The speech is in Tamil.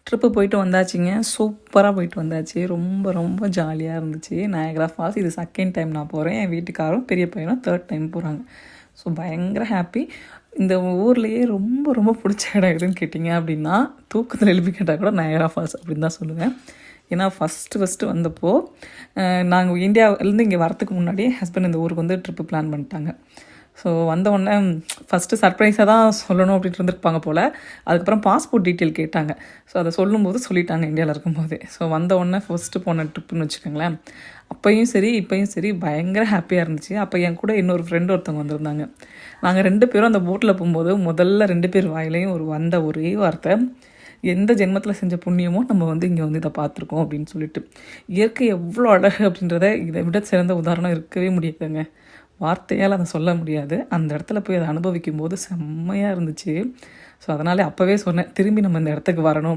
ட்ரிப்பு போயிட்டு வந்தாச்சுங்க. சூப்பராக போயிட்டு வந்தாச்சு. ரொம்ப ரொம்ப ஜாலியாக இருந்துச்சு. நயாகரா ஃபால்ஸ் இது செகண்ட் டைம் நான் போகிறேன். என் வீட்டுக்காரும் பெரிய பையனும் தேர்ட் டைம் போகிறாங்க. ஸோ பயங்கர ஹாப்பி. இந்த ஊர்லேயே ரொம்ப ரொம்ப பிடிச்ச இடம் எதுன்னு கேட்டிங்க அப்படின்னா, தூக்கத்தில் எழுப்பி கேட்டால் கூட நயாகரா ஃபால்ஸ் அப்படின்னு தான் சொல்லுவேன். ஏன்னா ஃபஸ்ட்டு வந்தப்போ நாங்கள் இந்தியாவிலேருந்து இங்கே வரத்துக்கு முன்னாடியே ஹஸ்பண்ட் இந்த ஊருக்கு வந்து ட்ரிப்பு பிளான் பண்ணிட்டாங்க. ஸோ வந்தவுடனே ஃபஸ்ட்டு சர்ப்ரைஸாக தான் சொல்லணும் அப்படின்ட்டு இருந்திருப்பாங்க போல். அதுக்கப்புறம் பாஸ்போர்ட் டீட்டெயில் கேட்டாங்க. ஸோ அதை சொல்லும்போது சொல்லிட்டாங்க இந்தியாவில் இருக்கும்போது. ஸோ வந்தவுடனே ஃபஸ்ட்டு போன ட்ரிப்புன்னு வச்சுக்கோங்களேன். அப்போயும் சரி இப்போயும் சரி பயங்கர ஹாப்பியாக இருந்துச்சு. அப்போ என் கூட இன்னொரு ஃப்ரெண்டு ஒருத்தவங்க வந்திருந்தாங்க. நாங்கள் 2 பேரும் அந்த போட்டில் போகும்போது முதல்ல 2 பேர் வாயிலையும் வந்த ஒரே வார்த்தை, எந்த ஜென்மத்தில் செஞ்ச புண்ணியமோ நம்ம வந்து இங்கே வந்து இதை பார்த்துருக்கோம் அப்படின்னு சொல்லிட்டு. இயற்கை எவ்வளோ அழகு அப்படின்றத இதை விட சிறந்த உதாரணம் இருக்கவே முடியாதுங்க. வார்த்தையால் அதை சொல்ல முடியாது. அந்த இடத்துல போய் அதை அனுபவிக்கும் போது செம்மையாக இருந்துச்சு. ஸோ அதனால் அப்போவே சொன்னேன், திரும்பி நம்ம இந்த இடத்துக்கு வரணும்.